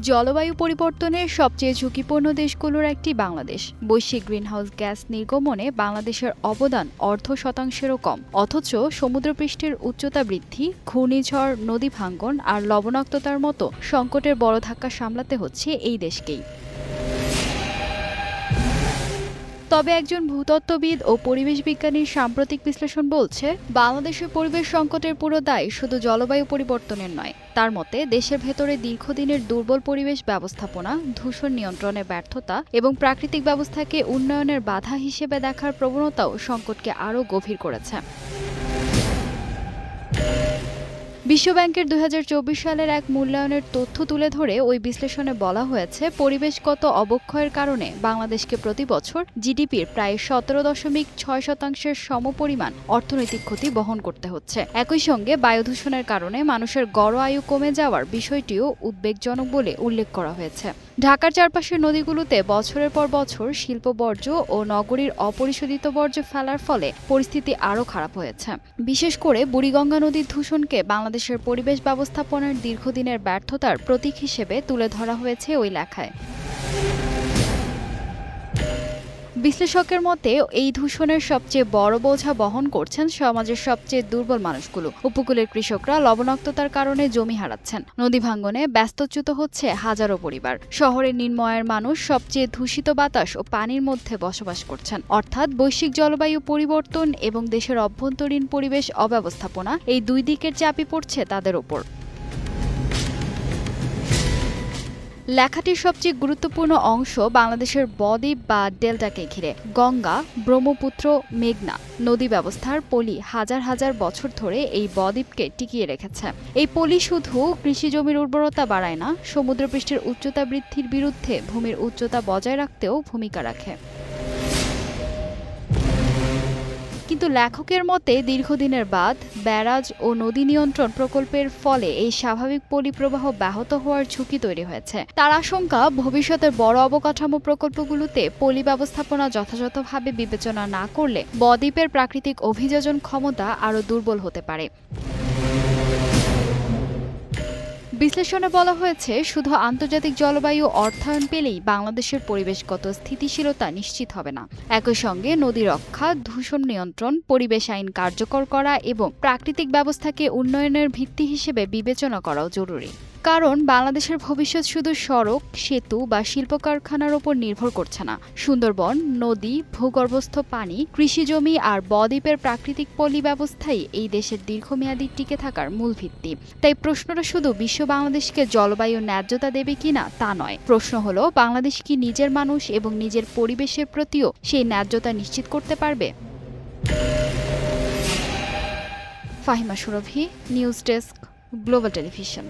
জলবায়ু পরিবর্তনের সবচেয়ে ঝুঁকিপূর্ণ দেশগুলোর একটি বাংলাদেশ। বৈশ্বিক গ্রিনহাউস গ্যাস নির্গমনে বাংলাদেশের অবদান অর্ধ শতাংশেরও কম, অথচ সমুদ্রপৃষ্ঠের উচ্চতা বৃদ্ধি, ঘূর্ণিঝড়, নদী ভাঙ্গন আর লবণাক্ততার মতো সংকটের বড় ধাক্কা সামলাতে হচ্ছে এই দেশকেই। তবে একজন ভূতত্ত্ববিদ ও পরিবেশ বিজ্ঞানীর সাম্প্রতিক বিশ্লেষণ বলছে, বাংলাদেশের পরিবেশ সংকটের পুরো দায় শুধু জলবায়ু পরিবর্তনের নয়। তার মতে, দেশের ভেতরে দীর্ঘদিনের দুর্বল পরিবেশ ব্যবস্থাপনা, দূষণ নিয়ন্ত্রণে ব্যর্থতা এবং প্রাকৃতিক ব্যবস্থাকে উন্নয়নের বাধা হিসেবে দেখার প্রবণতাও সংকটকে আরও গভীর করেছে। বিশ্বব্যাংকের ২০২৪ সালের এক মূল্যায়নের তথ্য তুলে ধরে ওই বিশ্লেষণে বলা হয়েছে, পরিবেশগত অবক্ষয়ের কারণে বাংলাদেশকে প্রতি বছর জিডিপির প্রায় ১৭.৬% সমপরিমাণ অর্থনৈতিক ক্ষতি বহন করতে হচ্ছে। একই সঙ্গে বায়ু দূষণের কারণে মানুষের গড় আয়ু কমে যাওয়ার বিষয়টিও উদ্বেগজনক বলে উল্লেখ করা হয়েছে। ঢাকার চারপাশের নদীগুলোতে বছরের পর বছর শিল্প বর্জ্য ও নগরীর অপরিশোধিত বর্জ্য ফেলার ফলে পরিস্থিতি আরও খারাপ হয়েছে। বিশেষ করে বুড়িগঙ্গা নদীর দূষণকে বাংলাদেশের পরিবেশ ব্যবস্থাপনার দীর্ঘদিনের ব্যর্থতার প্রতীক হিসেবে তুলে ধরা হয়েছে ওই লেখায়। বিশ্লেষকের মতে, এই দূষণের সবচেয়ে বড় বোঝা বহন করছেন সমাজের সবচেয়ে দুর্বল মানুষগুলো। উপকূলের কৃষকরা লবণাক্ততার কারণে জমি হারাচ্ছেন, নদী ভাঙ্গনে ব্যস্তচ্যুত হচ্ছে হাজারো পরিবার। শহরের নিম্নআয়ের মানুষ সবচেয়ে দূষিত বাতাস ও পানির মধ্যে বসবাস করছেন। অর্থাৎ বৈশ্বিক জলবায়ু পরিবর্তন এবং দেশের অভ্যন্তরীণ পরিবেশ অব্যবস্থাপনা, এই দুই দিকের চাপই পড়ছে তাদের ওপর। লেখাটির সবচেয়ে গুরুত্বপূর্ণ অংশ বাংলাদেশের বদ্বীপ বা ডেল্টাকে ঘিরে। গঙ্গা, ব্রহ্মপুত্র, মেঘনা নদী ব্যবস্থার পলি হাজার হাজার বছর ধরে এই বদ্বীপকে টিকিয়ে রেখেছে। এই পলি শুধু কৃষি জমির উর্বরতা বাড়ায় না, সমুদ্রপৃষ্ঠের উচ্চতা বৃদ্ধির বিরুদ্ধে ভূমির উচ্চতা বজায় রাখতেও ভূমিকা রাখে। কিন্তু লেখকের মতে, দীর্ঘদিনের বাঁধ, ব্যারাজ ও নদী নিয়ন্ত্রণ প্রকল্পের ফলে এই স্বাভাবিক পলিপ্রবাহ ব্যাহত হওয়ার ঝুঁকি তৈরি হয়েছে। তার আশঙ্কা, ভবিষ্যতের বড় অবকাঠামো প্রকল্পগুলোতে পলি ব্যবস্থাপনা যথাযথভাবে বিবেচনা না করলে বদ্বীপের প্রাকৃতিক অভিযোজন ক্ষমতা আরও দুর্বল হতে পারে। বিশ্লেষণে বলা হয়েছে, শুধু আন্তর্জাতিক জলবায়ু অর্থায়ন পেলেই বাংলাদেশের পরিবেশগত স্থিতিশীলতা নিশ্চিত হবে না। একই সঙ্গে নদী রক্ষা, দূষণ নিয়ন্ত্রণ, পরিবেশ আইন কার্যকর করা এবং প্রাকৃতিক ব্যবস্থাকে উন্নয়নের ভিত্তি হিসেবে বিবেচনা করাও জরুরি। কারণ বাংলাদেশের ভবিষ্যৎ শুধু সড়ক, সেতু বা শিল্প কারখানার ওপর নির্ভর করছে না। সুন্দরবন, নদী, ভূগর্ভস্থ পানি, কৃষিজমি আর বদ্বীপের প্রাকৃতিক পলি ব্যবস্থাই এই দেশের দীর্ঘমেয়াদী টিকে থাকার মূল ভিত্তি। তাই প্রশ্নটা শুধু বিশ্ব বাংলাদেশকে জলবায়ু ন্যায্যতা দেবে কিনা তা নয়। প্রশ্ন হলো, বাংলাদেশ কি নিজের মানুষ এবং নিজের পরিবেশের প্রতিও সেই ন্যায্যতা নিশ্চিত করতে পারবে? ফাহিমা সুরভি, নিউজ ডেস্ক, গ্লোবাল টেলিভিশন।